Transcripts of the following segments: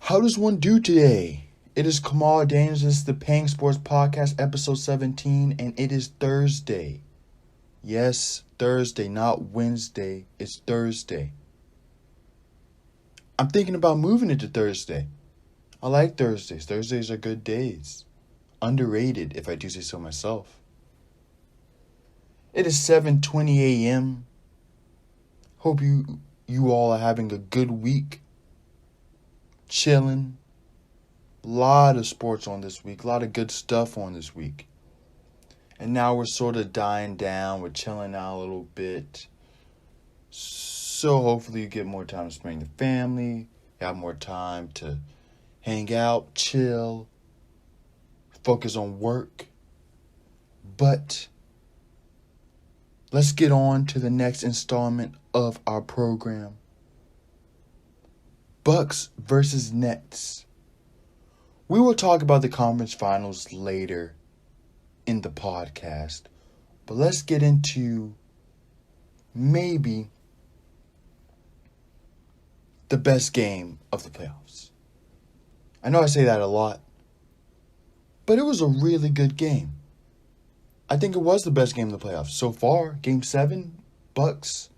How does one do today? It is Kamal Daniels. This is the Peng Sports Podcast, episode 17, and it is Thursday. Yes, Thursday, not Wednesday. It's Thursday. I'm thinking about moving it to Thursday. I like Thursdays. Thursdays are good days. Underrated, if I do say so myself. It is 7:20 a.m. Hope you all are having a good week. Chilling. A lot of sports on this week. A lot of good stuff on this week. And now we're sort of dying down. We're chilling out a little bit. So hopefully you get more time to spend with the family. You have more time to hang out, chill, focus on work. But let's get on to the next installment of our program. Bucks versus Nets. We will talk about the conference finals later in the podcast. But let's get into maybe the best game of the playoffs. I know I say that a lot, but it was a really good game. I think it was the best game of the playoffs so far. Game 7, Bucks,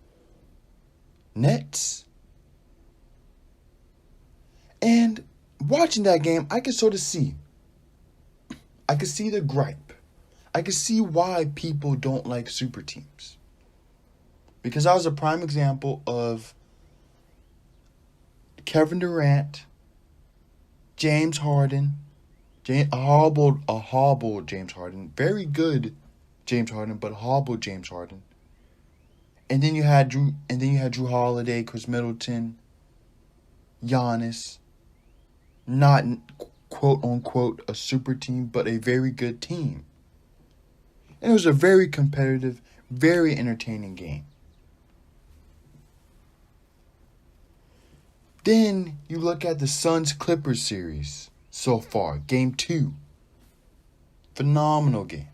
Nets. And watching that game, I could sort of see. I could see the gripe. I could see why people don't like super teams. Because that was a prime example of Kevin Durant, James Harden, a horrible James Harden, very good James Harden, but horrible James Harden. And then you had Drew Holiday, Chris Middleton, Giannis. Not quote unquote a super team, but a very good team. And it was a very competitive, very entertaining game. Then you look at the Suns-Clippers series so far. Game 2. Phenomenal game.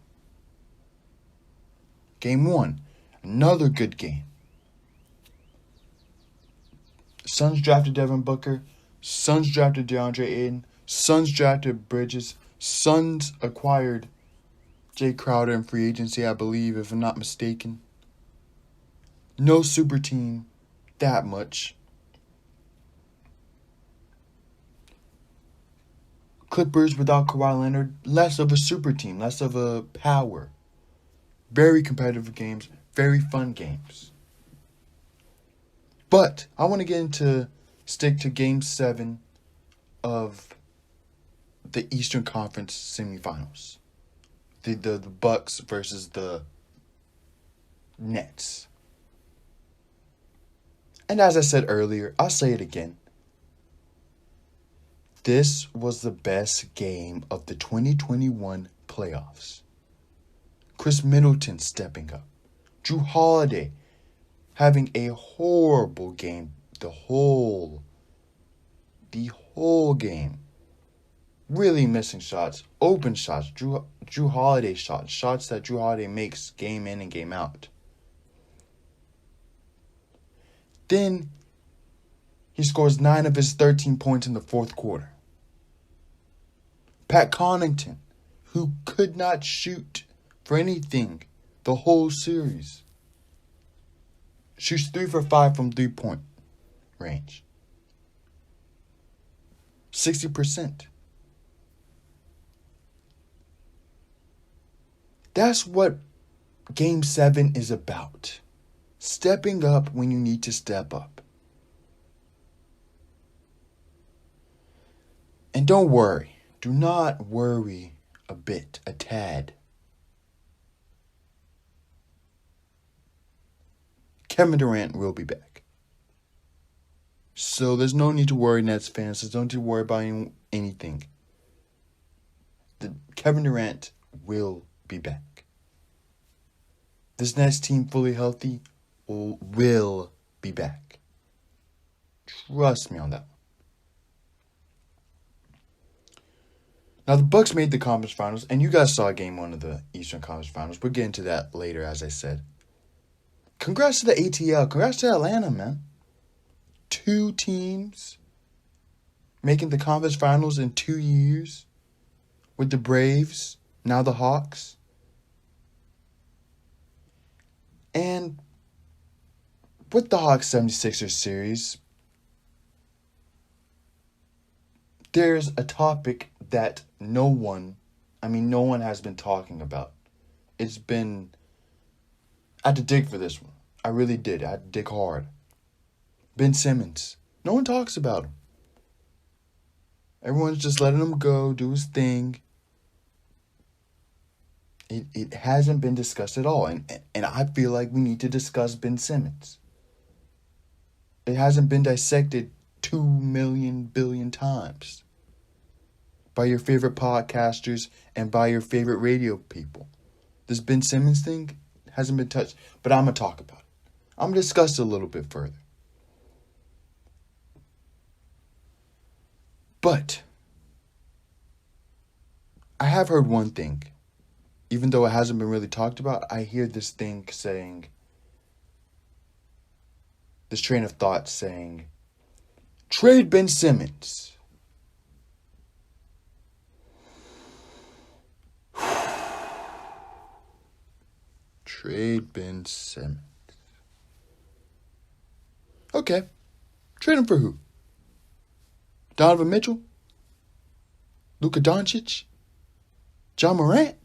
Game 1. Another good game. Suns drafted Devin Booker. Suns drafted DeAndre Ayton. Suns drafted Bridges. Suns acquired Jay Crowder in free agency, I believe, if I'm not mistaken. No super team that much. Clippers without Kawhi Leonard, less of a super team, less of a power. Very competitive games, very fun games. But I want to stick to Game 7 of the Eastern Conference semifinals. The Bucks versus the Nets. And as I said earlier, I'll say it again. This was the best game of the 2021 playoffs. Chris Middleton stepping up. Drew Holiday having a horrible game the whole game. Really missing shots, open shots, Drew Holiday shots that Drew Holiday makes game in and game out. Then he scores 9 of his 13 points in the fourth quarter. Pat Connaughton, who could not shoot for anything the whole series, shoots 3 for 5 from 3-point range. 60%. That's what Game 7 is about. Stepping up when you need to step up. And don't worry. Do not worry a tad. Kevin Durant will be back. So there's no need to worry, Nets fans. There's no need to worry about anything. Kevin Durant will be back. This Nets team, fully healthy, will be back. Trust me on that. Now, the Bucks made the conference finals, and you guys saw Game 1 of the Eastern Conference Finals. We'll get into that later, as I said. Congrats to the ATL. Congrats to Atlanta, man. 2 teams making the conference finals in 2 years with the Braves, now the Hawks. And with the Hawks 76ers series, there's a topic that no one has been talking about. I had to dig for this one. I really did. I had to dig hard. Ben Simmons. No one talks about him. Everyone's just letting him go, do his thing. It hasn't been discussed at all. And I feel like we need to discuss Ben Simmons. It hasn't been dissected 2 million billion times by your favorite podcasters and by your favorite radio people. This Ben Simmons thing hasn't been touched, but I'm going to talk about it. I'm going to discuss it a little bit further. But I have heard one thing. Even though it hasn't been really talked about, I hear this thing saying, this train of thought saying, trade Ben Simmons. Trade Ben Simmons. Okay. Trade him for who? Donovan Mitchell? Luka Doncic? John Morant?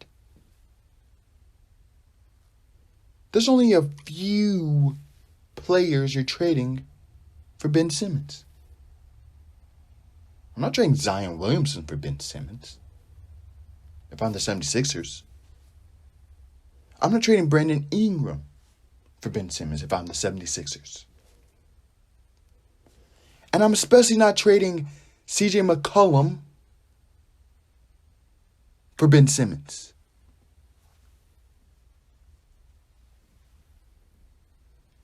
There's only a few players you're trading for Ben Simmons. I'm not trading Zion Williamson for Ben Simmons. If I'm the 76ers. I'm not trading Brandon Ingram for Ben Simmons if I'm the 76ers. And I'm especially not trading CJ McCollum for Ben Simmons.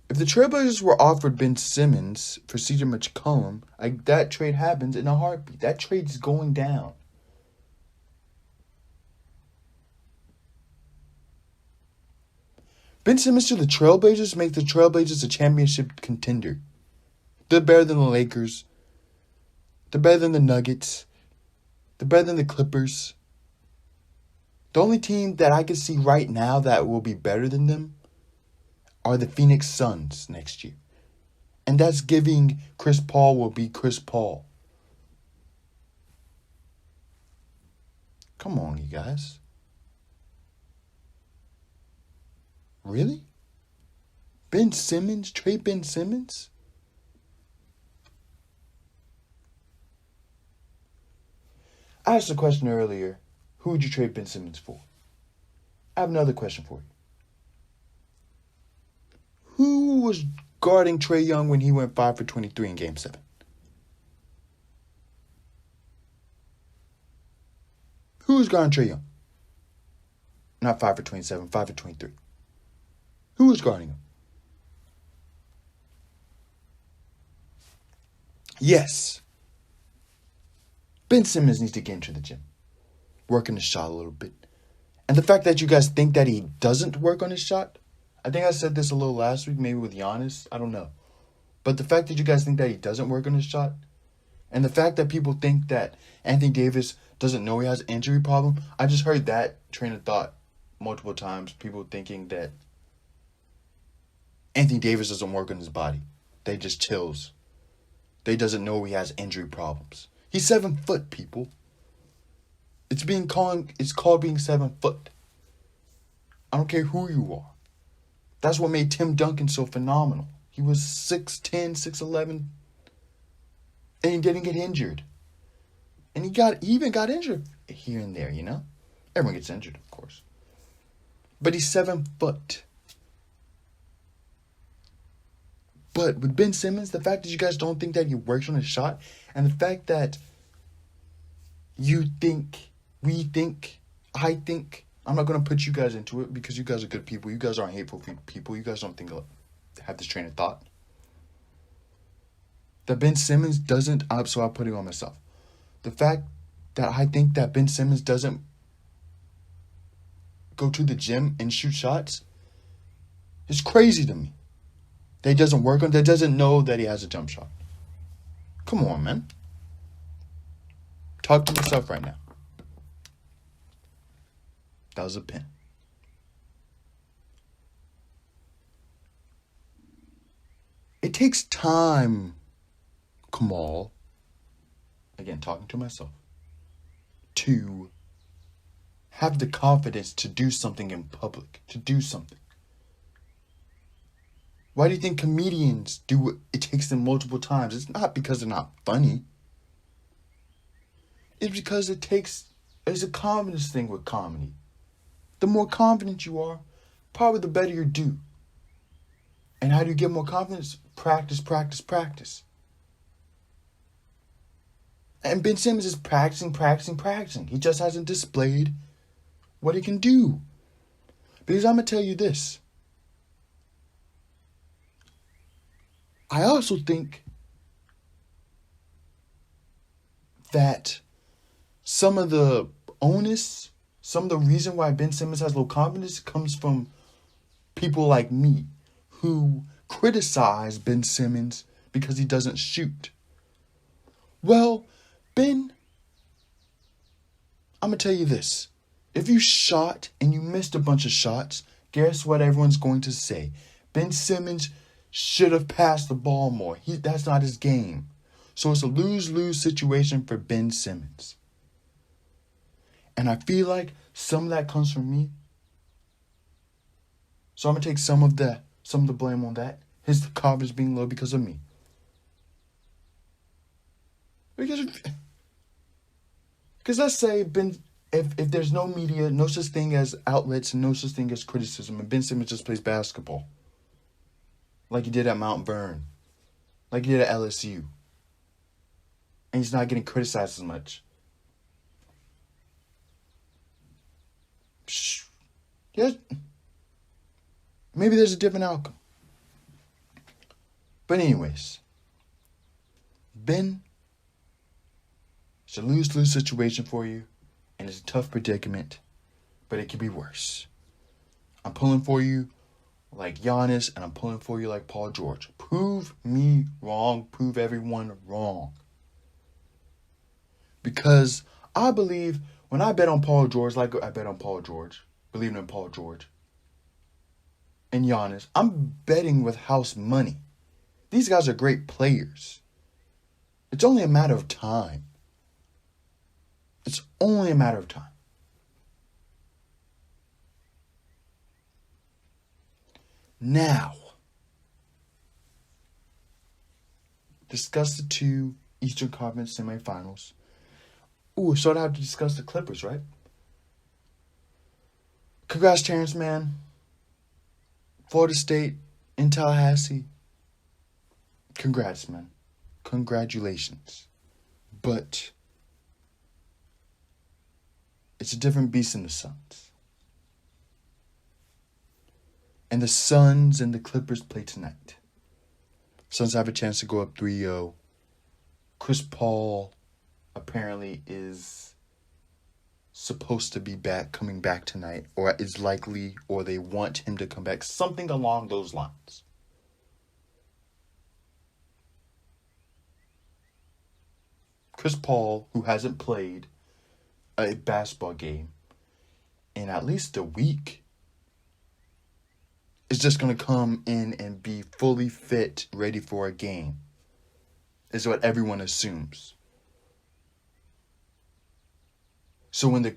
If the Trailblazers were offered Ben Simmons for CJ McCollum, that trade happens in a heartbeat. That trade's going down. Ben Simmons to the Trailblazers make the Trailblazers a championship contender. They're better than the Lakers. They're better than the Nuggets. They're better than the Clippers. The only team that I can see right now that will be better than them are the Phoenix Suns next year. And that's giving Chris Paul will be Chris Paul. Come on, you guys. Really? Ben Simmons? Trade Ben Simmons? I asked a question earlier. Who would you trade Ben Simmons for? I have another question for you. Who was guarding Trae Young when he went 5 for 23 in Game 7? Who was guarding Trae Young? Not 5 for 27, 5 for 23. Who was guarding him? Yes. Ben Simmons needs to get into the gym. Work on his shot a little bit. And the fact that you guys think that he doesn't work on his shot, I think I said this a little last week, maybe with Giannis. I don't know. But the fact that you guys think that he doesn't work on his shot, and the fact that people think that Anthony Davis doesn't know he has an injury problem, I just heard that train of thought multiple times. People thinking that Anthony Davis doesn't work on his body. They just chills. They doesn't know he has injury problems. He's 7 foot, people. It's called being 7 foot. I don't care who you are. That's what made Tim Duncan so phenomenal. He was 6'10", 6'11", and he didn't get injured. And he even got injured here and there, you know? Everyone gets injured, of course. But he's 7 foot. But with Ben Simmons, the fact that you guys don't think that he works on his shot, and the fact that I think, I'm not going to put you guys into it because you guys are good people. You guys aren't hateful people. You guys don't have this train of thought. That Ben Simmons doesn't, so I'm putting it on myself. The fact that I think that Ben Simmons doesn't go to the gym and shoot shots is crazy to me. That he doesn't work on, that doesn't know that he has a jump shot. Come on, man. Talk to myself right now. That was a pen. It takes time, Kamal, again, talking to myself, to have the confidence to do something in public, to do something. Why do you think comedians do it? It takes them multiple times. It's not because they're not funny. It's because it's a confidence thing with comedy. The more confident you are, probably the better you do. And how do you get more confidence? Practice, practice, practice. And Ben Simmons is practicing. He just hasn't displayed what he can do. Because I'm going to tell you this. I also think that some of the onus, some of the reason why Ben Simmons has low confidence comes from people like me who criticize Ben Simmons because he doesn't shoot. Well, Ben, I'm going to tell you this. If you shot and you missed a bunch of shots, guess what everyone's going to say? Ben Simmons should have passed the ball more. That's not his game. So it's a lose-lose situation for Ben Simmons. And I feel like some of that comes from me. So I'm going to take some of the blame on that. His confidence being low because of me. Because let's say if there's no media, no such thing as outlets, and no such thing as criticism, and Ben Simmons just plays basketball. Like he did at Mount Vernon. Like he did at LSU. And he's not getting criticized as much. Yes. Maybe there's a different outcome. But anyways. Ben, it's a lose-lose situation for you. And it's a tough predicament. But it could be worse. I'm pulling for you like Giannis, and I'm pulling for you like Paul George. Prove me wrong. Prove everyone wrong. Because I believe when I bet on Paul George, like I bet on Paul George, believing in Paul George, and Giannis, I'm betting with house money. These guys are great players. It's only a matter of time. It's only a matter of time. Now, discuss the two Eastern Conference semifinals. Ooh, so I have to discuss the Clippers, right? Congrats, Terrence, man. Florida State in Tallahassee. Congrats, man. Congratulations. But it's a different beast than the Suns. And the Suns and the Clippers play tonight. Suns have a chance to go up 3-0. Chris Paul apparently is supposed to be coming back tonight, or is likely, or they want him to come back. Something along those lines. Chris Paul, who hasn't played a basketball game in at least a week, is just going to come in and be fully fit, ready for a game, is what everyone assumes. So when if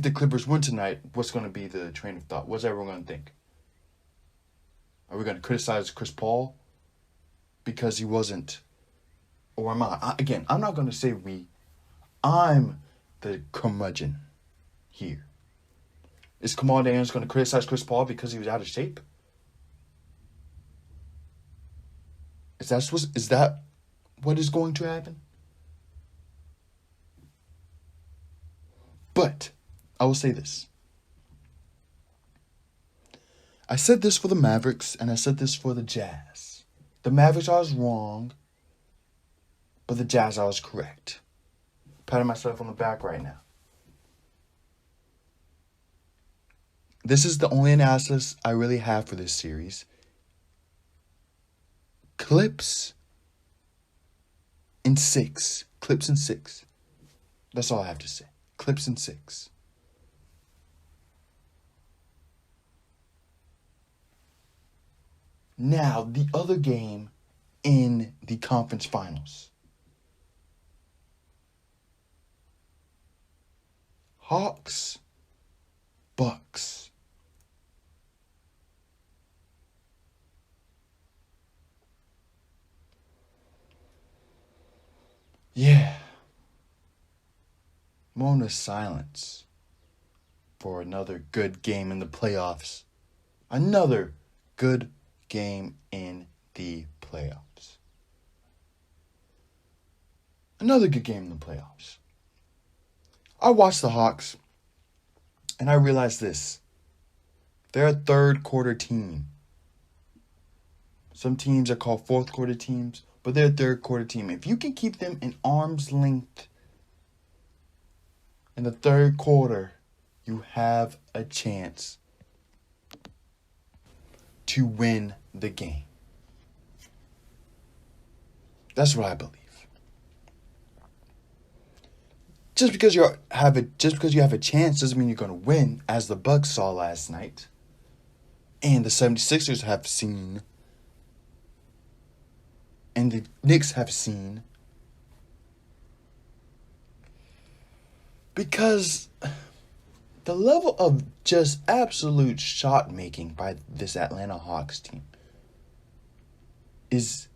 the Clippers win tonight, what's going to be the train of thought? What's everyone going to think? Are we going to criticize Chris Paul because he wasn't? Or am I? Again, I'm not going to say we. I'm the curmudgeon here. Is Kamal Daniels going to criticize Chris Paul because he was out of shape? Is that what is going to happen? But I will say this. I said this for the Mavericks, and I said this for the Jazz. The Mavericks, I was wrong, but the Jazz, I was correct. Patting myself on the back right now. This is the only analysis I really have for this series. Clips in in 6. Clips in 6. That's all I have to say. Clips in 6. Now, the other game in the conference finals. Hawks, Bucks. Yeah. Moment of silence for another good game in the playoffs. Another good game in the playoffs. Another good game in the playoffs. I watched the Hawks, and I realized this. They're a third quarter team. Some teams are called fourth quarter teams, but they're a third quarter team. If you can keep them in arm's length in the third quarter, you have a chance to win the game. That's what I believe. Just because you have a chance doesn't mean you're going to win, as the Bucks saw last night. And the 76ers have seen. And the Knicks have seen. Because the level of just absolute shot making by this Atlanta Hawks team is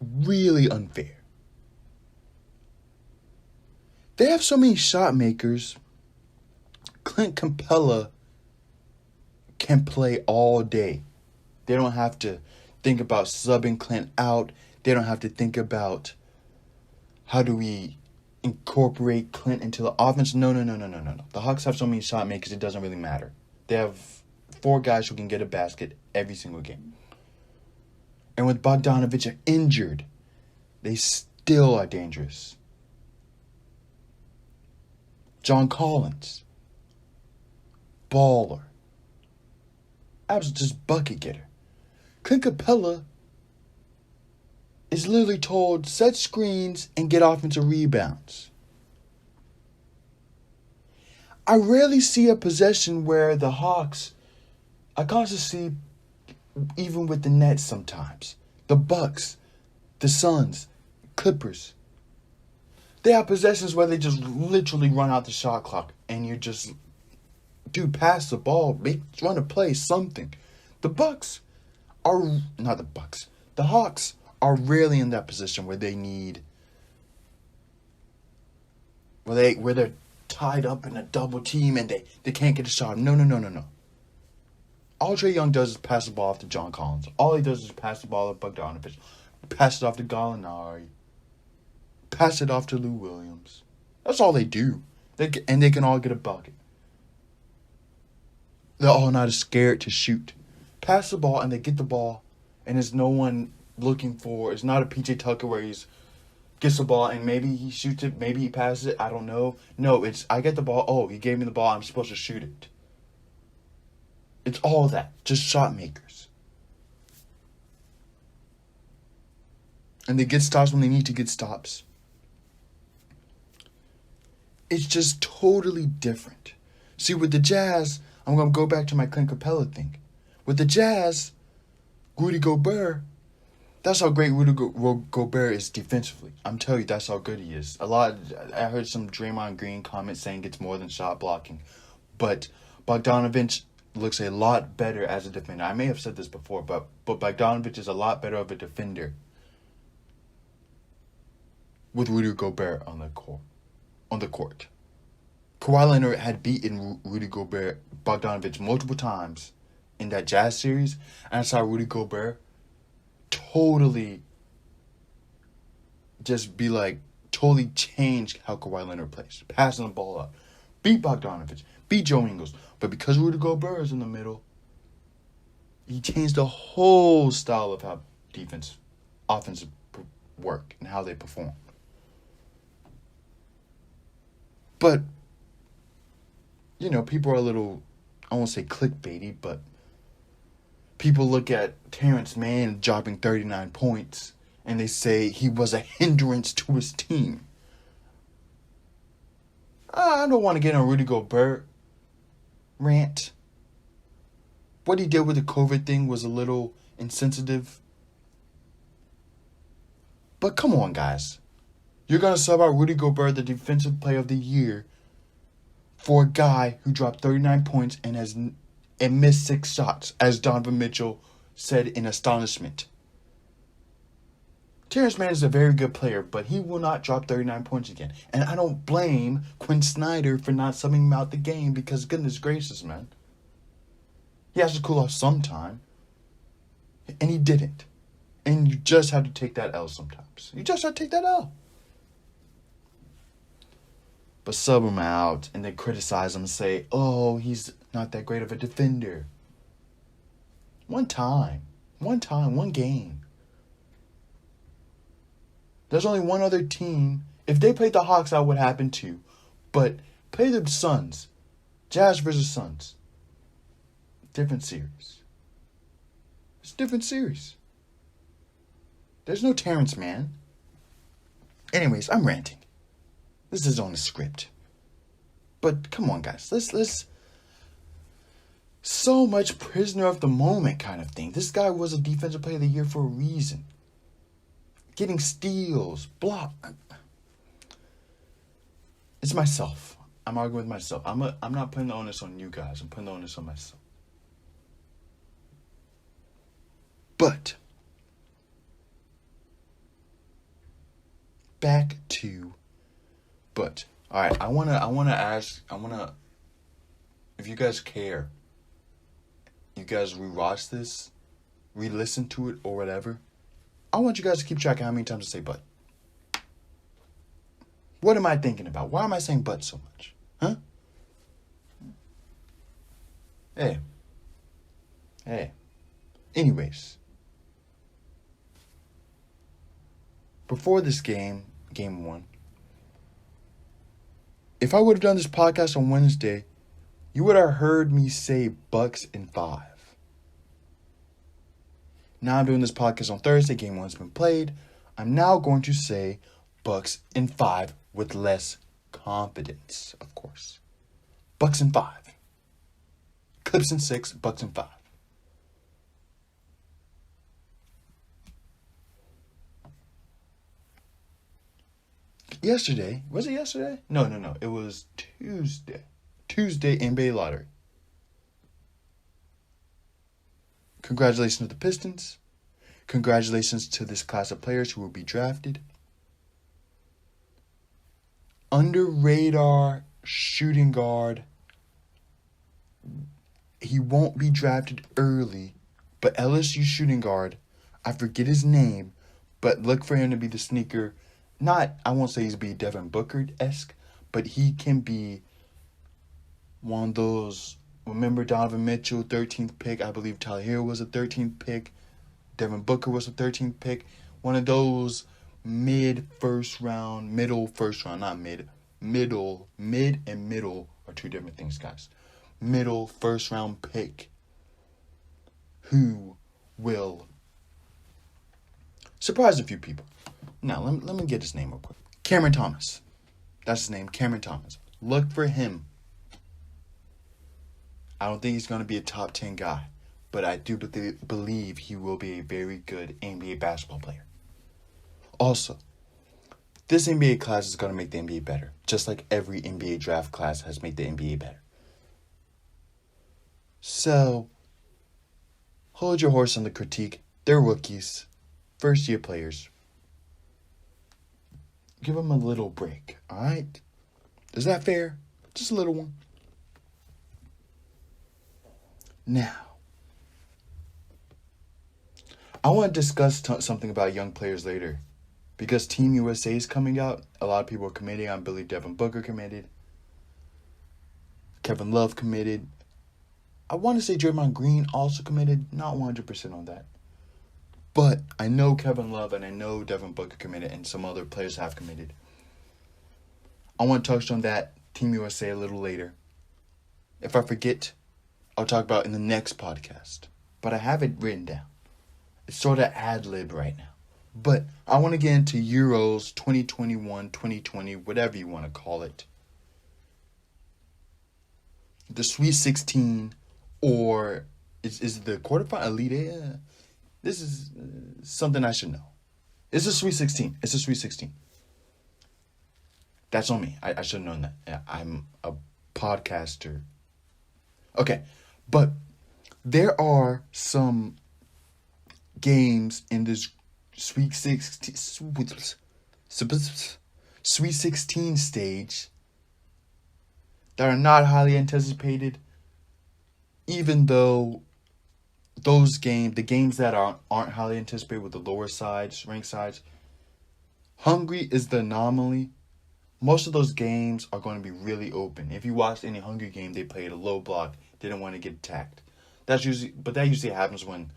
really unfair. They have so many shot makers. Clint Capella can play all day. They don't have to think about subbing Clint out. They don't have to think about how do we incorporate Clint into the offense. No. The Hawks have so many shot makers, it doesn't really matter. They have 4 guys who can get a basket every single game. And with Bogdanovich injured, they still are dangerous. John Collins, baller, absolute just bucket getter. Clint Capella is literally told set screens and get offensive rebounds. I rarely see a possession where the Hawks, I constantly see, even with the Nets sometimes, the Bucks, the Suns, Clippers, they have possessions where they just literally run out the shot clock and you're just, dude, pass the ball, run a play, something. The Hawks are rarely in that position where they need, where they're tied up in a double team and they can't get a shot. No. All Trae Young does is pass the ball off to John Collins. All he does is pass the ball to Bogdanovich, pass it off to Gallinari, pass it off to Lou Williams. That's all they do. They can all get a bucket. They're all not as scared to shoot. Pass the ball and they get the ball, and there's no one looking for. It's not a PJ Tucker where he gets the ball and maybe he shoots it, maybe he passes it. I don't know. No, it's I get the ball. Oh, he gave me the ball. I'm supposed to shoot it. It's all that. Just shot makers. And they get stops when they need to get stops. It's just totally different. See, with the Jazz, I'm going to go back to my Clint Capella thing. With the Jazz, Rudy Gobert, that's how great Rudy Gobert is defensively. I'm telling you, that's how good he is. I heard some Draymond Green comments saying it's more than shot blocking. But Bogdanovich looks a lot better as a defender. I may have said this before, but Bogdanovich is a lot better of a defender with Rudy Gobert on the court. Kawhi Leonard had beaten Rudy Bogdanovich multiple times in that Jazz series, and I saw Rudy Gobert totally change how Kawhi Leonard plays, passing the ball up, beat Bogdanovich, beat Joe Ingles, but because Rudy Gobert is in the middle, he changed the whole style of how offensive work and how they perform. But, people are a little, I won't say clickbaity, but people look at Terrence Mann dropping 39 points and they say he was a hindrance to his team. I don't want to get on Rudy Gobert rant. What he did with the COVID thing was a little insensitive. But come on, guys. You're going to sub out Rudy Gobert, the defensive player of the year, for a guy who dropped 39 points and missed 6 shots, as Donovan Mitchell said in astonishment. Terrence Mann is a very good player, but he will not drop 39 points again. And I don't blame Quinn Snyder for not subbing him out the game because, goodness gracious, man. He has to cool off sometime. And he didn't. And you just have to take that L sometimes. You just have to take that L. But sub him out and then criticize him and say, oh, he's not that great of a defender. One time, one game. There's only one other team. If they played the Hawks, that would happen too. But play the Suns. Jazz versus Suns. Different series. It's a different series. There's no Terrence Mann. Anyways, I'm ranting. This is on the script. But come on, guys. Let's so much prisoner of the moment kind of thing. This guy was a defensive player of the year for a reason. Getting steals, block. It's myself. I'm arguing with myself. I'm not putting the onus on you guys. I'm putting the onus on myself. But back to all right, I wanna if you guys care, you guys rewatch this, re-listen to it or whatever, I want you guys to keep track of how many times I say but. What am I thinking about? Why am I saying but so much? Huh? Hey. Anyways. Before this game 1, if I would have done this podcast on Wednesday, you would have heard me say Bucks in 5. Now I'm doing this podcast on Thursday. Game 1's been played. I'm now going to say Bucks in 5 with less confidence, of course. Bucks in 5. Clips in 6, Bucks in 5. Yesterday, was it yesterday? No. It was Tuesday. Tuesday NBA lottery. Congratulations to the Pistons. Congratulations to this class of players who will be drafted. Under radar shooting guard. He won't be drafted early, but LSU shooting guard, I forget his name, but look for him to be the sneaker. I won't say he's be Devin Booker-esque, but he can be one of those. Remember Donovan Mitchell, 13th pick. I believe Tyler Hero was a 13th pick. Devin Booker was a 13th pick. One of those mid and middle are two different things, guys. Middle first round pick who will surprise a few people. Now, let me get his name real quick. Cameron Thomas. That's his name, Cameron Thomas. Look for him. I don't think he's going to be a top 10 guy, but I do believe he will be a very good NBA basketball player. Also, this NBA class is going to make the NBA better, just like every NBA draft class has made the NBA better. So, hold your horse on the critique. They're rookies, first-year players. Give them a little break, all right? Is that fair? Just a little one. Now, I want to discuss something about young players later. Because Team USA is coming out, a lot of people are committing. I believe Devin Booker committed. Kevin Love committed. I want to say Draymond Green also committed. Not 100% on that. But I know Kevin Love and I know Devin Booker committed and some other players have committed. I want to touch on that Team USA a little later. If I forget, I'll talk about it in the next podcast. But I have it written down. It's sort of ad-lib right now. But I want to get into Euros 2021, 2020, whatever you want to call it. The Sweet 16, or is the quarterfinal Elite? Yeah. This is something I should know. It's a Sweet 16. It's a Sweet 16. That's on me. I should have known that. Yeah, I'm a podcaster. Okay, but there are some games in this Sweet 16 stage that are not highly anticipated, even though the games that aren't highly anticipated with the lower sides, ranked sides, Hungary is the anomaly. Most of those games are going to be really open. If you watched any Hungary game, they played a low block, didn't want to get attacked. That usually happens when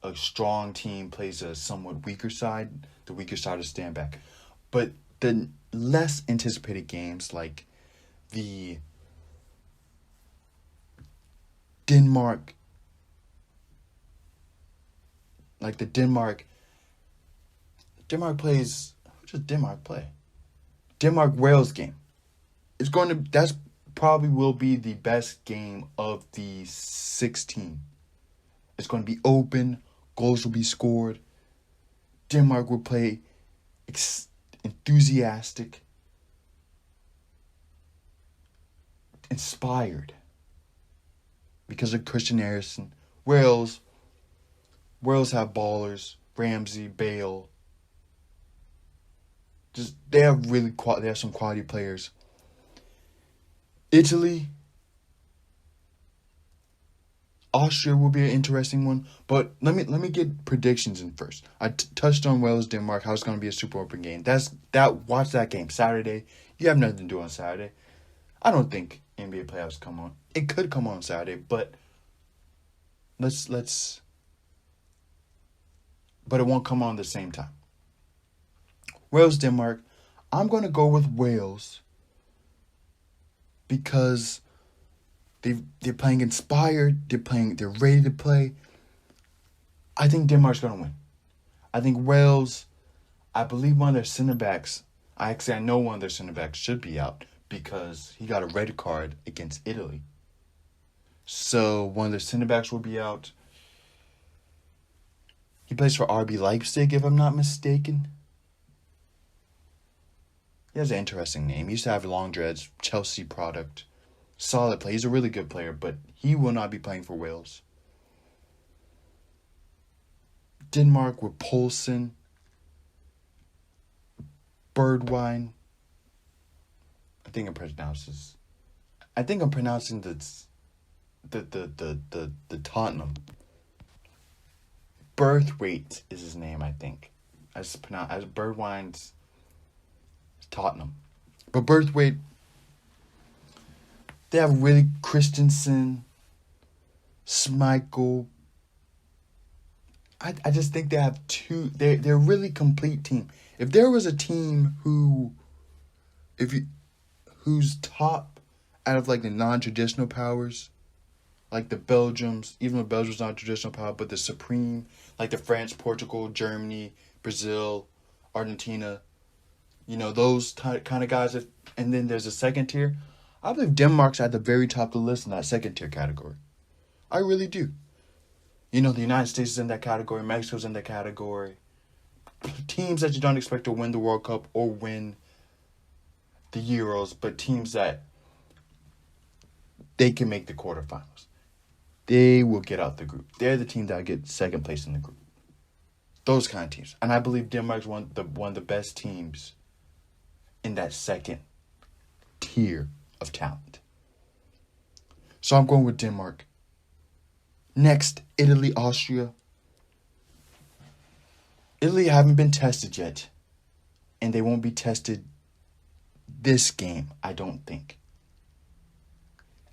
a strong team plays a somewhat weaker side. The weaker side will stand back. But the less anticipated games, like the Denmark plays. Who does Denmark play? Denmark-Wales game. That's probably will be the best game of the 16. It's going to be open. Goals will be scored. Denmark will play enthusiastic, inspired because of Christian Eriksen. Wales have ballers. Ramsey, Bale. They have some quality players. Italy, Austria will be an interesting one, but let me get predictions in first. I touched on Wales, Denmark, how it's going to be a super open game. Watch that game Saturday. You have nothing to do on Saturday. I don't think NBA playoffs come on. It could come on Saturday, but but it won't come on at the same time. Wales, Denmark. I'm going to go with Wales because they're playing inspired. They're ready to play. I think Denmark's going to win. I think Wales, I believe one of their center backs, I know one of their center backs should be out because he got a red card against Italy. So one of their center backs will be out. He plays for RB Leipzig, if I'm not mistaken. He has an interesting name. He used to have long dreads, Chelsea product. Solid play. He's a really good player, but he will not be playing for Wales. Denmark with Poulsen, Birdwine. I think I'm pronouncing the Tottenham. Birthwaite is his name, I think. As Birdwine's Tottenham. But Birthwaite, they have really Christensen, Schmeichel. I just think they have they're a really complete team. If there was a team who's top out of like the non-traditional powers, like the Belgiums, even though Belgium's not a traditional power, but the supreme, like the France, Portugal, Germany, Brazil, Argentina, those kind of guys. And then there's a second tier. I believe Denmark's at the very top of the list in that second tier category. I really do. The United States is in that category. Mexico's in that category. Teams that you don't expect to win the World Cup or win the Euros, but teams that they can make the quarterfinals. They will get out the group. They're the team that get second place in the group. Those kind of teams. And I believe Denmark's one of the best teams in that second tier of talent. So I'm going with Denmark. Next, Italy, Austria. Italy haven't been tested yet. And they won't be tested this game, I don't think.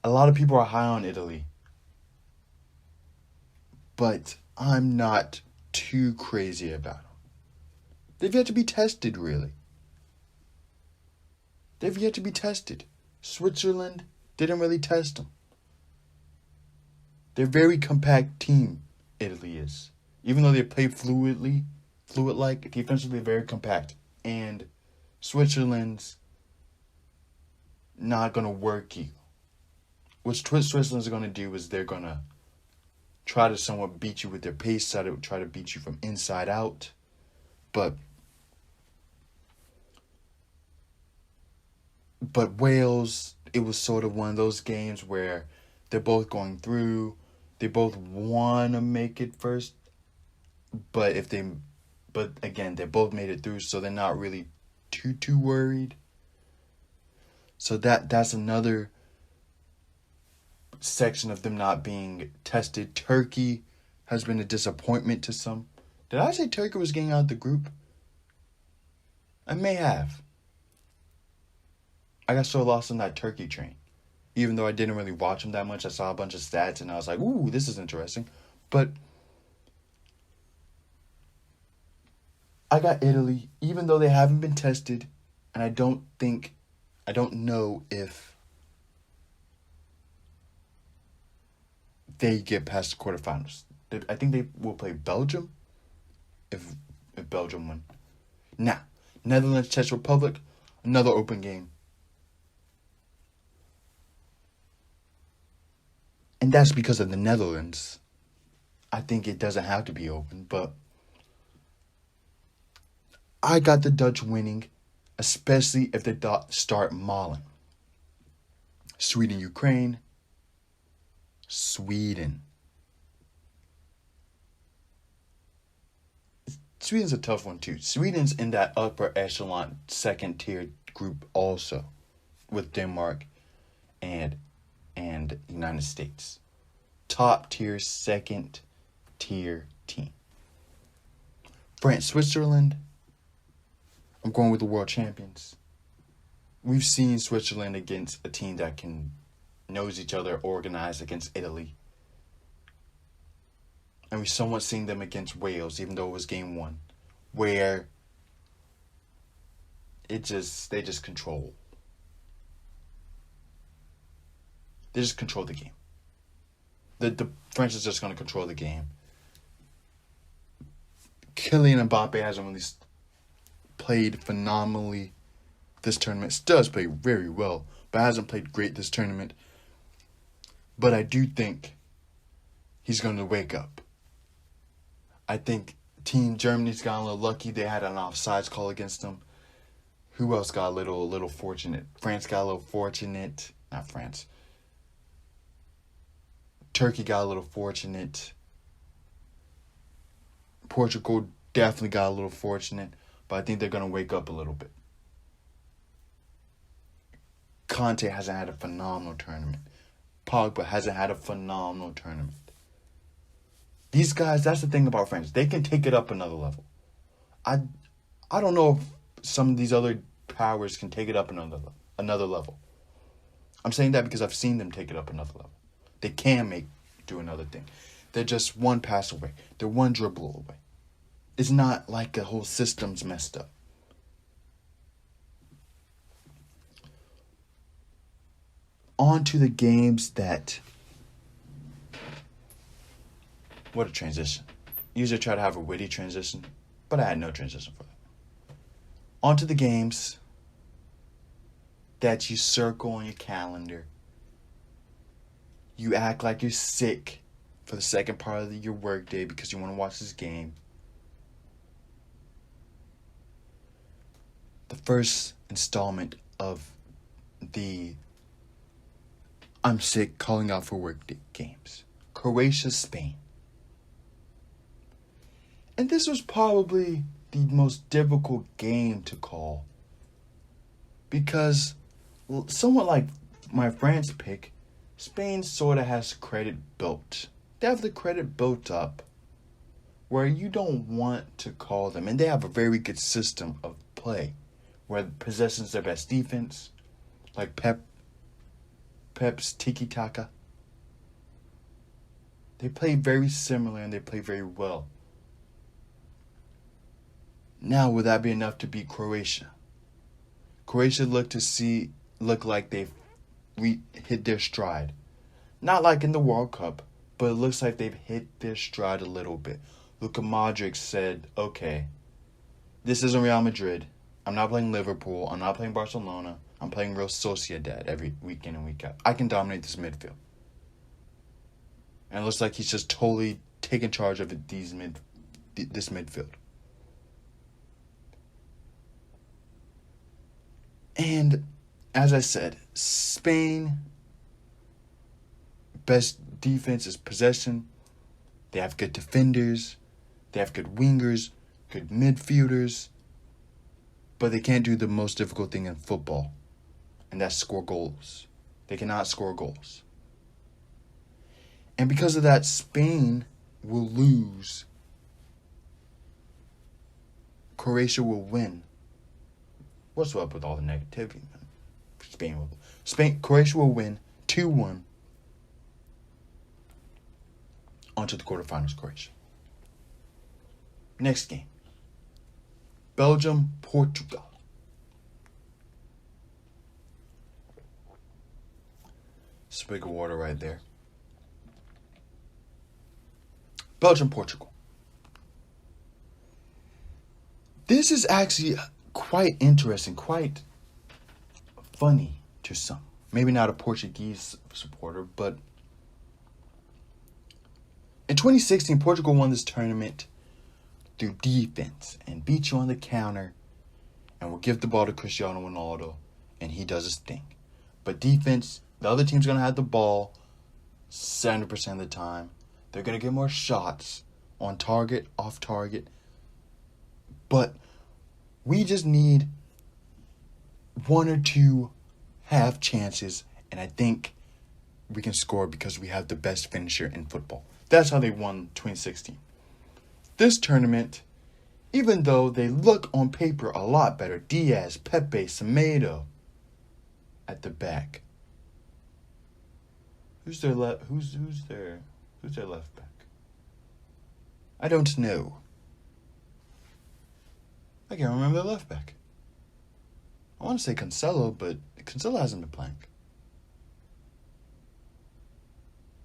A lot of people are high on Italy. But I'm not too crazy about them. They've yet to be tested, really. They've yet to be tested. Switzerland didn't really test them. They're a very compact team, Italy is. Even though they play fluidly, fluid-like, defensively very compact. And Switzerland's not going to work you. What Switzerland's going to do is they're going to try to somewhat beat you with their pace, try to beat you from inside out. But Wales, it was sort of one of those games where they're both going through. They both want to make it first. But again, they both made it through, so they're not really too worried. So that's another section of them not being tested. Turkey has been a disappointment to some. Did I say Turkey was getting out of the group? I may have. I got so lost on that Turkey train. Even though I didn't really watch them that much, I saw a bunch of stats and I was like, ooh, this is interesting. But I got Italy, even though they haven't been tested, and I don't know if they get past the quarterfinals. I think they will play Belgium if Belgium win. Now, Netherlands, Czech Republic, another open game. And that's because of the Netherlands. I think it doesn't have to be open, but I got the Dutch winning, especially if they start mauling. Sweden, Ukraine. Sweden's a tough one too. Sweden's in that upper echelon second tier group also, with Denmark and United States. Top tier, second tier team. France, Switzerland. I'm going with the world champions. We've seen Switzerland against a team that knows each other, organized against Italy. And we've somewhat seen them against Wales, even though it was game 1, where they just control. They just control the game. The French is just going to control the game. Kylian Mbappe hasn't really played phenomenally this tournament. Does play very well, but hasn't played great this tournament. But I do think he's going to wake up. I think Team Germany's got a little lucky. They had an offsides call against them. Who else got a little fortunate? France got a little fortunate. Not France. Turkey got a little fortunate. Portugal definitely got a little fortunate. But I think they're going to wake up a little bit. Conte hasn't had a phenomenal tournament. Pogba hasn't had a phenomenal tournament. These guys, that's the thing about France. They can take it up another level. I don't know if some of these other powers can take it up another level. I'm saying that because I've seen them take it up another level. They can do another thing. They're just one pass away. They're one dribble away. It's not like the whole system's messed up. On to the games that... What a transition. Usually try to have a witty transition, but I had no transition for that. On to the games that you circle on your calendar. You act like you're sick for the second part of your workday because you want to watch this game. The first installment of the I'm sick calling out for work games. Croatia, Spain. And this was probably the most difficult game to call. Because, somewhat like my France pick, Spain sort of has credit built. They have the credit built up where you don't want to call them. And they have a very good system of play where possession's their best defense. Like Pep's tiki-taka. They play very similar and they play very well. Now, would that be enough to beat Croatia? Croatia look like they've hit their stride. Not like in the World Cup, but it looks like they've hit their stride a little bit. Luka Modric said, okay, This isn't Real Madrid. I'm not playing Liverpool. I'm not playing Barcelona. I'm playing Real Sociedad every week in and week out. I can dominate this midfield. And it looks like he's just totally taking charge of this midfield. And as I said, Spain, best defense is possession. They have good defenders. They have good wingers, good midfielders. But they can't do the most difficult thing in football, and that's score goals. They cannot score goals. And because of that, Spain will lose. Croatia will win. What's up with all the negativity, man? Croatia will win 2-1 onto the quarterfinals, Croatia. Next game. Belgium, Portugal. Swig of water right there. Belgium, Portugal. This is actually quite interesting, quite funny to some. Maybe not a Portuguese supporter, but in 2016, Portugal won this tournament through defense and beat you on the counter and will give the ball to Cristiano Ronaldo and he does his thing. But defense, the other team's going to have the ball 70% of the time. They're going to get more shots on target, off target. But we just need one or two half chances, and I think we can score because we have the best finisher in football. That's how they won 2016. This tournament, even though they look on paper a lot better, Diaz, Pepe, Semedo at the back. Who's their left back? I don't know. I can't remember the left back. I want to say Cancelo, but Cancelo hasn't been playing.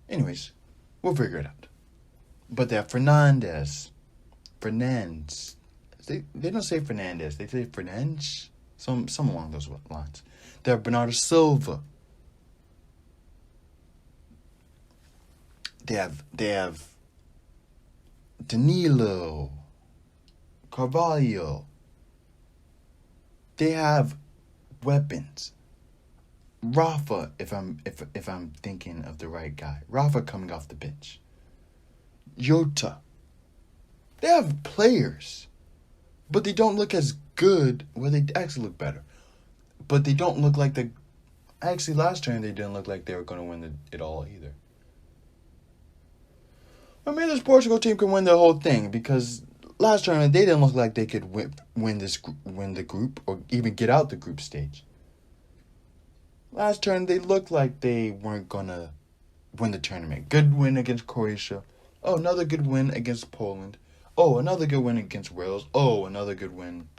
Anyways, we'll figure it out. But they have Fernandes. They don't say Fernandes. They say Fernandes. Some along those lines. They have Bernardo Silva. They have Danilo. Carvalho. They have weapons. Rafa, if I'm thinking of the right guy. Rafa coming off the bench. Jota. They have players, but they don't look as good. Well, they actually look better, but they don't look like the. Actually, last turn they didn't look like they were going to win it all either. But maybe this Portugal team can win the whole thing because last tournament they didn't look like they could win the group or even get out the group stage. Last turn they looked like they weren't gonna win the tournament. Good win against Croatia. Oh, another good win against Poland. Oh, another good win against Wales. Oh, another good win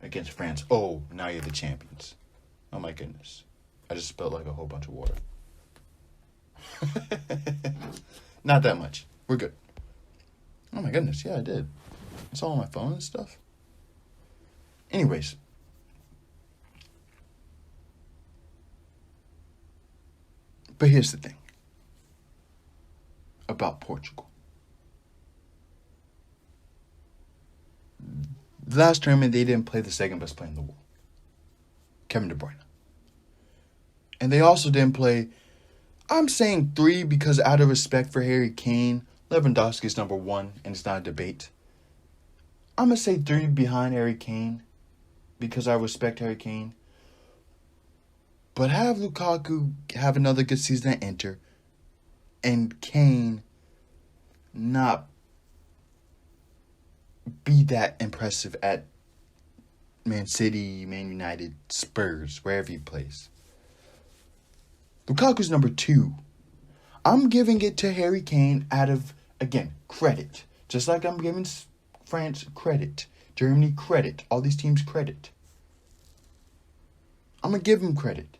against France. Oh, now you're the champions. Oh my goodness. I just spilled like a whole bunch of water. Not that much. We're good. Oh my goodness, yeah, I did. It's all on my phone and stuff. Anyways. But here's the thing about Portugal. The last tournament, they didn't play the second best player in the world, Kevin De Bruyne. And they also didn't play, I'm saying 3 because out of respect for Harry Kane, Lewandowski is number 1, and it's not a debate. I'm going to say 3 behind Harry Kane because I respect Harry Kane. But have Lukaku have another good season at Inter and Kane not be that impressive at Man City, Man United, Spurs, wherever he plays. Lukaku's number 2. I'm giving it to Harry Kane out of, again, credit. Just like I'm giving France credit, Germany credit, all these teams credit. I'm going to give him credit.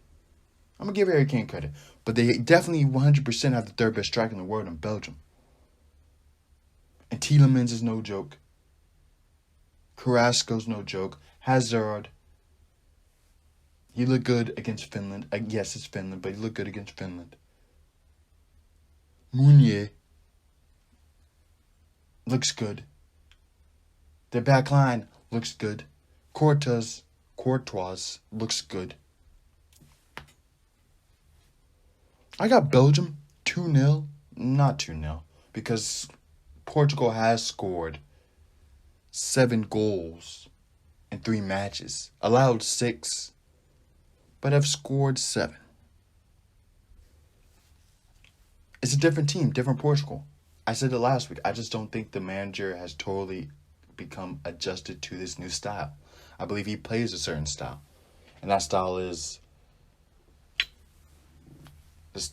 I'm going to give Harry Kane credit. But they definitely 100% have the third best striker in the world in Belgium. And Tielemans is no joke. Carrasco's no joke. Hazard, he looked good against Finland. Yes, it's Finland, but he looked good against Finland. Meunier looks good. Their back line looks good. Courtois looks good. I got Belgium 2-0. Not 2-0. Because Portugal has scored 7 goals in 3 matches. Allowed 6. But have scored 7. It's a different team, different Portugal. I said it last week. I just don't think the manager has totally become adjusted to this new style. I believe he plays a certain style. And that style is the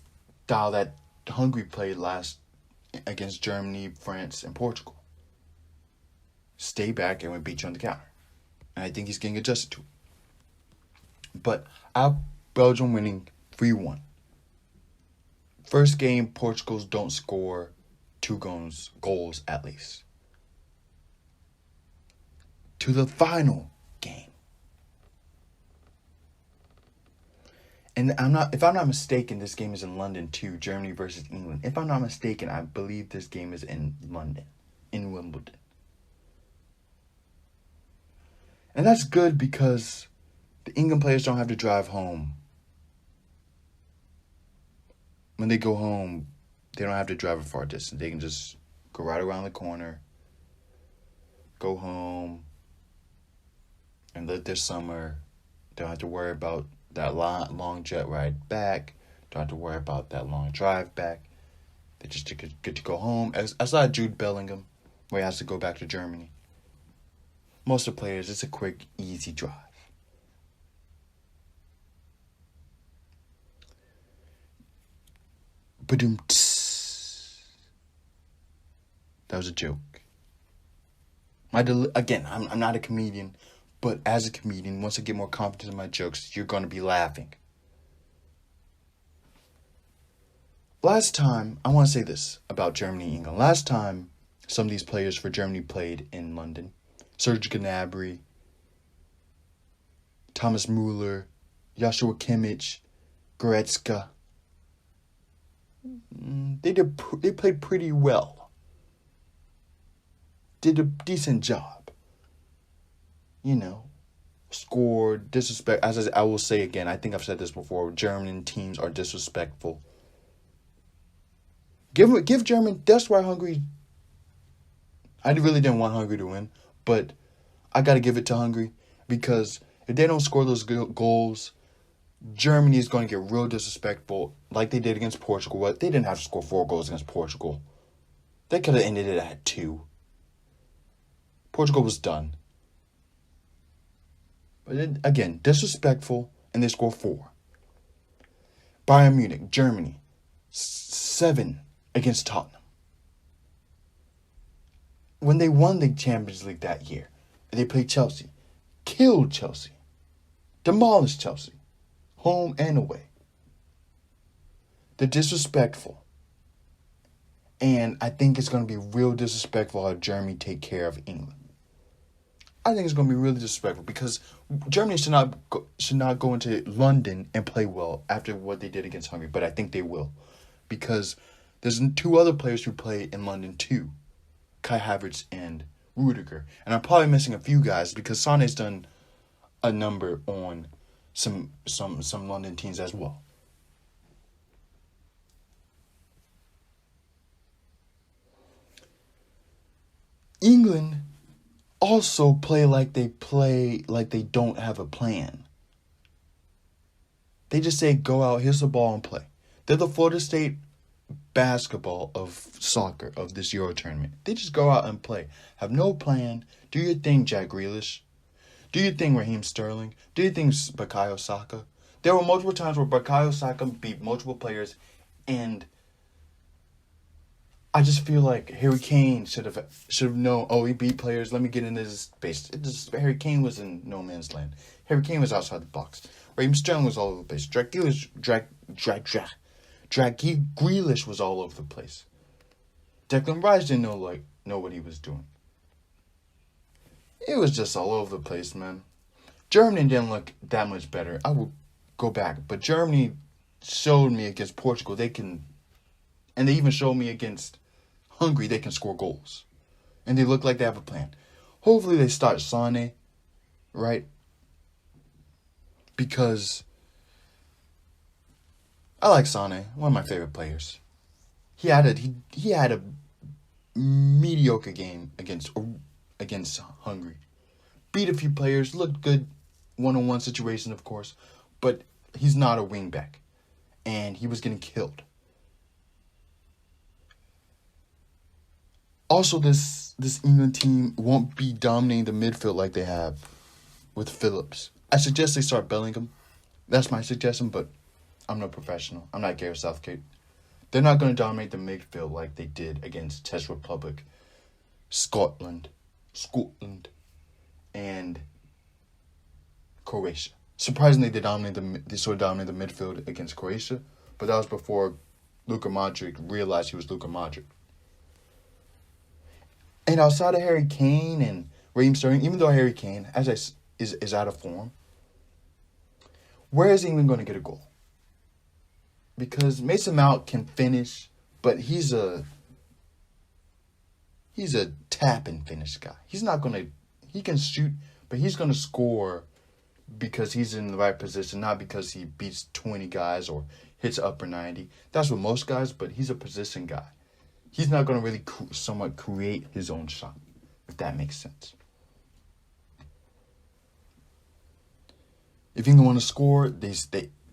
style that Hungary played last against Germany, France, and Portugal. Stay back and we beat you on the counter. And I think he's getting adjusted to it. But I have Belgium winning 3-1. First game, Portugal's don't score 2 goals at least. To the final game. And if I'm not mistaken, this game is in London too, Germany versus England. If I'm not mistaken, I believe this game is in London, in Wimbledon. And that's good because the England players don't have to drive home. When they go home, they don't have to drive a far distance. They can just go right around the corner, go home, and live their summer. They don't have to worry about that long jet ride back. Don't have to worry about that long drive back. They just get to go home. I saw Jude Bellingham, where he has to go back to Germany. Most of the players, it's a quick, easy drive. Ba-doom. That was a joke. Again, I'm not a comedian, but as a comedian, once I get more confident in my jokes, you're going to be laughing. Last time, I want to say this about Germany and England. Last time, some of these players for Germany played in London. Serge Gnabry, Thomas Müller, Joshua Kimmich, Goretzka. They played pretty well. Did a decent job. Scored, disrespect. As I will say again, I think I've said this before, German teams are disrespectful. Give German, that's why Hungary, I really didn't want Hungary to win, but I got to give it to Hungary because if they don't score those goals, Germany is going to get real disrespectful like they did against Portugal. They didn't have to score 4 goals against Portugal. They could have ended it at 2. Portugal was done. But again, disrespectful, and they score 4. Bayern Munich, Germany, 7 against Tottenham. When they won the Champions League that year, they played Chelsea, killed Chelsea, demolished Chelsea, home and away. They're disrespectful. And I think it's going to be real disrespectful how Germany take care of England. I think it's going to be really disrespectful because Germany should not go into London and play well after what they did against Hungary. But I think they will because there's 2 other players who play in London too, Kai Havertz and Rudiger. And I'm probably missing a few guys because Sane's done a number on some London teams as well. England also play like they don't have a plan. They just say, go out, here's the ball and play. They're the Florida State basketball of soccer, of this Euro tournament. They just go out and play. Have no plan. Do your thing, Jack Grealish. Do your thing, Raheem Sterling. Do your thing, Bukayo Saka. There were multiple times where Bukayo Saka beat multiple players, and I just feel like Harry Kane should have known, he beat players, let me get into this space. Harry Kane was in no man's land. Harry Kane was outside the box. Raheem Sterling was all over the place. Jack Grealish was all over the place. Declan Rice didn't know what he was doing. it was just all over the place, man. Germany didn't look that much better. I will go back. But Germany showed me against Portugal and they even showed me against Hungary they can score goals. And they look like they have a plan. Hopefully they start Sane, right? Because I like Sane, one of my favorite players. He had a mediocre game against Hungary. Beat a few players, looked good, one-on-one situation, of course, but he's not a wingback, and he was getting killed. Also, this England team won't be dominating the midfield like they have with Phillips. I suggest they start Bellingham. That's my suggestion, but I'm no professional. I'm not Gareth Southgate. They're not going to dominate the midfield like they did against Czech Republic, Scotland, and Croatia. Surprisingly, they sort of dominated the midfield against Croatia, but that was before Luka Modric realized he was Luka Modric. And outside of Harry Kane and Raheem Sterling, even though Harry Kane is out of form, where is England going to get a goal? Because Mason Mount can finish, but he's a tap and finish guy. He can shoot, but he's going to score because he's in the right position, not because he beats 20 guys or hits upper 90. That's what most guys, but he's a position guy. He's not going to really somewhat create his own shot, if that makes sense. If England want to score, they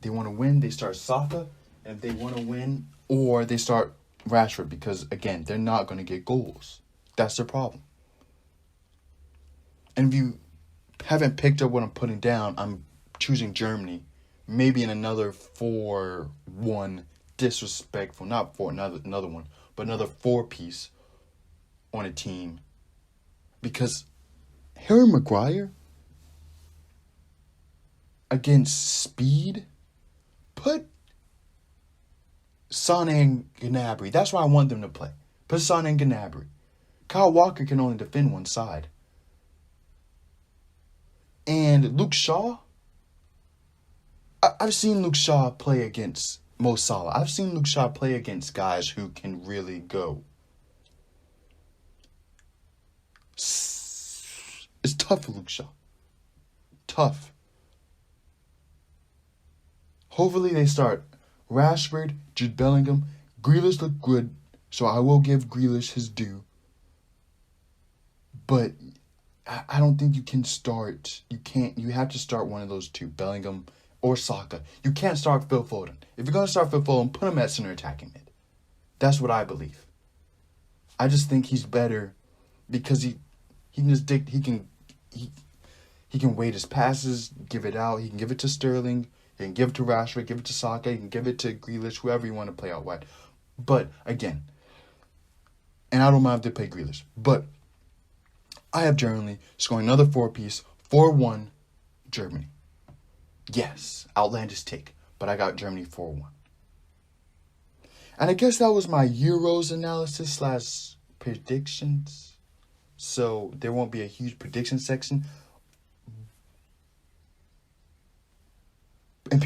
want to win, they start Saka. And if they want to win, or they start Rashford, because, again, they're not going to get goals. That's their problem. And if you haven't picked up what I'm putting down, I'm choosing Germany, maybe in another 4-1 disrespectful, not for another one, but another 4-piece on a team. Because Harry Maguire against speed, put Sane and Gnabry. That's why I want them to play. Put Sane and Gnabry. Kyle Walker can only defend one side. And Luke Shaw, I've seen Luke Shaw play against Mo Salah. I've seen Luke Shaw play against guys who can really go. It's tough for Luke Shaw. Tough. Hopefully they start Rashford, Jude Bellingham. Grealish looked good, so I will give Grealish his due. But I don't think you can start. You have to start one of those two, Bellingham or Saka. You can't start Phil Foden. If you're going to start Phil Foden, put him at center attacking mid. That's what I believe. I just think he's better because he can just he can weight his passes, give it out. He can give it to Sterling. He can give it to Rashford, give it to Saka, he can give it to Grealish, whoever you want to play out wide. But, again, and I don't mind if they play Grealish, but I have Germany scoring another 4-piece, 4-1, Germany. Yes, outlandish take, but I got Germany 4-1. And I guess that was my Euros analysis / predictions. So there won't be a huge prediction section. And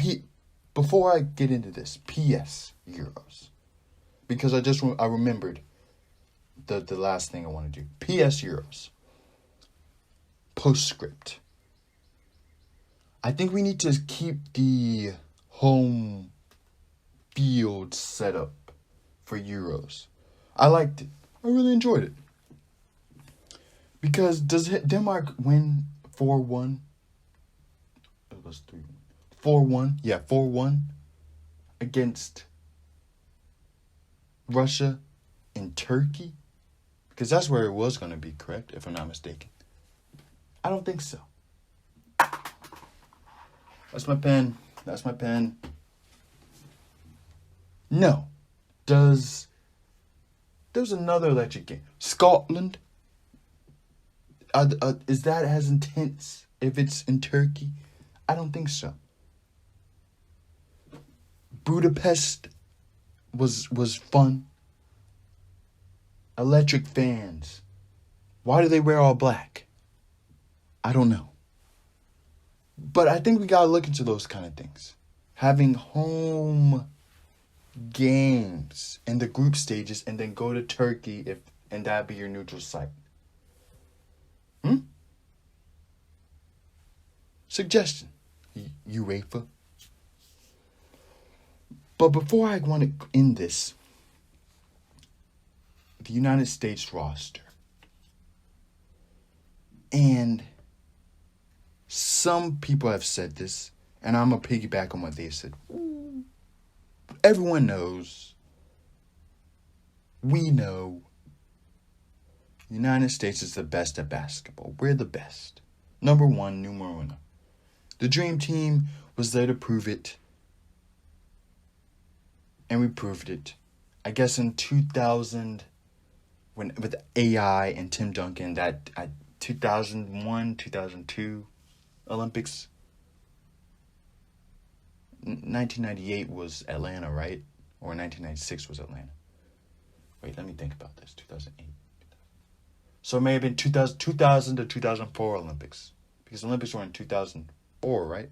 before I get into this, PS Euros. Because I remembered the last thing I want to do. PS Euros. Postscript. I think we need to keep the home field set up for Euros. I liked it. I really enjoyed it. Because does Denmark win 4-1? It was 3-1. 4-1. Yeah, 4-1 against Russia and Turkey. Because that's where it was going to be, correct? If I'm not mistaken. I don't think so. That's my pen. No. There's another electric game. Scotland. Is that as intense if it's in Turkey? I don't think so. Budapest was fun. Electric fans. Why do they wear all black? I don't know. But I think we got to look into those kind of things. Having home games in the group stages and then go to Turkey and that be your neutral site. Suggestion, UEFA. But before I want to end this, the United States roster. And some people have said this, and I'm going to piggyback on what they said. Everyone knows. We know. The United States is the best at basketball. We're the best. Number one, numero uno. The Dream Team was there to prove it. And we proved it. I guess in 2000, when with AI and Tim Duncan, that 2001, 2002 Olympics. 1998 was Atlanta, right? Or 1996 was Atlanta. Wait, let me think about this. 2008. So it may have been 2000 to 2004 Olympics. Because Olympics were in 2004, right?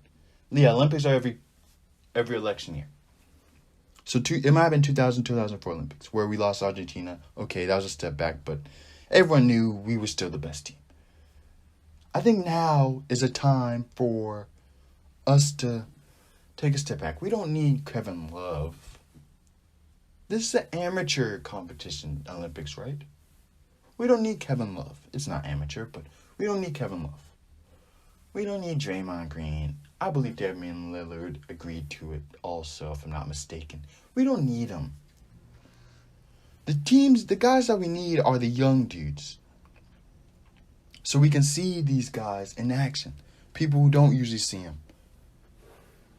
Yeah, Olympics are every election year. So it might have been 2004 Olympics where we lost Argentina. Okay, that was a step back, but everyone knew we were still the best team. I think now is a time for us to take a step back. We don't need Kevin Love. This is an amateur competition, Olympics, right? We don't need Kevin Love. It's not amateur, but we don't need Kevin Love. We don't need Draymond Green. I believe Damian Lillard agreed to it also, if I'm not mistaken. We don't need them. The guys that we need are the young dudes. So we can see these guys in action. People who don't usually see them.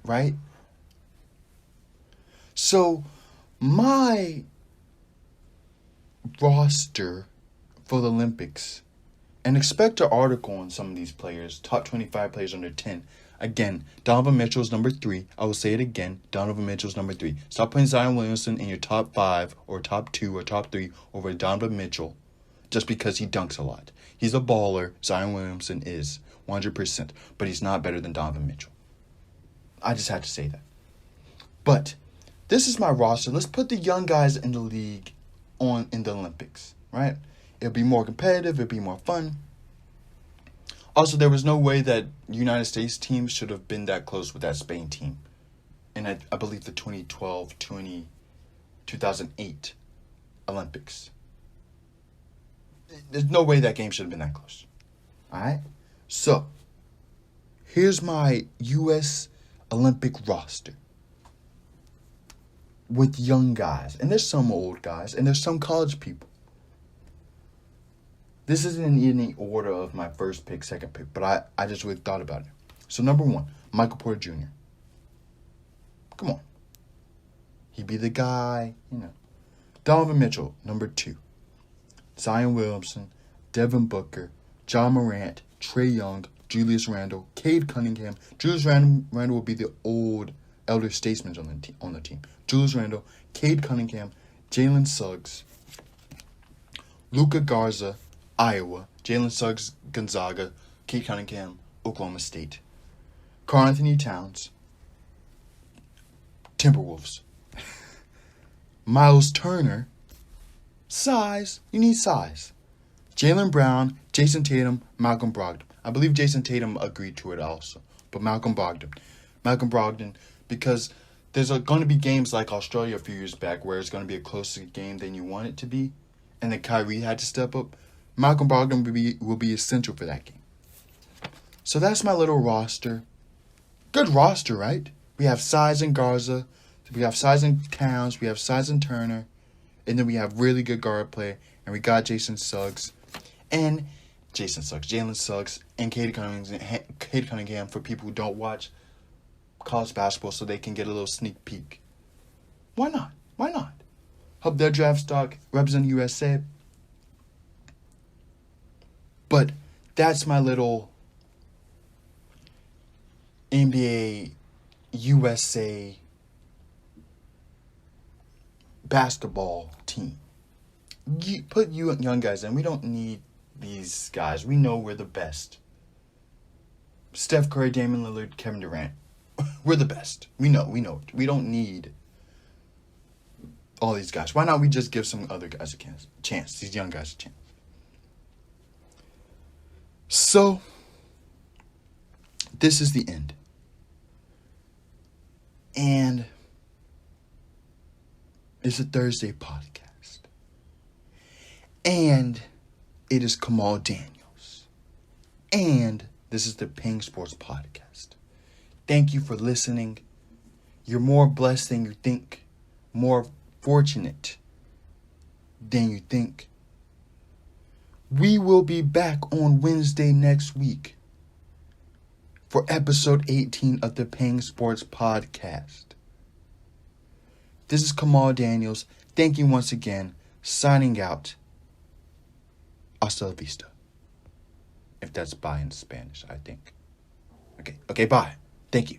Right? So, my roster for the Olympics, and expect an article on some of these players, top 25 players under 10. Again, Donovan Mitchell's number 3. I will say it again. Donovan Mitchell's number 3. Stop putting Zion Williamson in your top 5 or top 2 or top 3 over Donovan Mitchell just because he dunks a lot. He's a baller. Zion Williamson is 100%, but he's not better than Donovan Mitchell. I just had to say that. But this is my roster. Let's put the young guys in the league in the Olympics, right? It'll be more competitive. It'll be more fun. Also, there was no way that United States team should have been that close with that Spain team. And I believe the 2008 Olympics. There's no way that game should have been that close. Alright? So, here's my U.S. Olympic roster. With young guys. And there's some old guys. And there's some college people. This isn't in any order of my first pick, second pick, but I just really thought about it. So, number 1, Michael Porter Jr. Come on. He'd be the guy, Donovan Mitchell, number 2. Zion Williamson, Devin Booker, John Morant, Trae Young, Julius Randle, Cade Cunningham. Julius Randle will be the elder statesman on the team. Julius Randle, Cade Cunningham, Jalen Suggs, Luka Garza, Iowa, Jalen Suggs, Gonzaga, Cade Cunningham, Oklahoma State, Karl Anthony Towns, Timberwolves, Miles Turner, size, you need size, Jaylen Brown, Jason Tatum, Malcolm Brogdon. I believe Jason Tatum agreed to it also, but Malcolm Brogdon, because there's going to be games like Australia a few years back where it's going to be a closer game than you want it to be, and then Kyrie had to step up. Malcolm Brogdon will be essential for that game. So that's my little roster. Good roster, right? We have size in Garza. We have size in Towns. We have size in Turner. And then we have really good guard play. And we got Jalen Suggs. And Cade Cunningham for people who don't watch college basketball so they can get a little sneak peek. Why not? Help their draft stock, represent USA. But that's my little NBA USA basketball team. Put you young guys in. We don't need these guys. We know we're the best. Steph Curry, Damian Lillard, Kevin Durant. We're the best. We know it. We don't need all these guys. Why not we just give some other guys a chance? These young guys a chance. So, this is the end. And it's a Thursday podcast. And it is Kamal Daniels. And this is the Peng Sports Podcast. Thank you for listening. You're more blessed than you think. More fortunate than you think. We will be back on Wednesday next week for episode 18 of the Peng Sports Podcast. This is Kamal Daniels. Thank you once again. Signing out. Hasta la vista. If that's bye in Spanish, I think. Okay, bye. Thank you.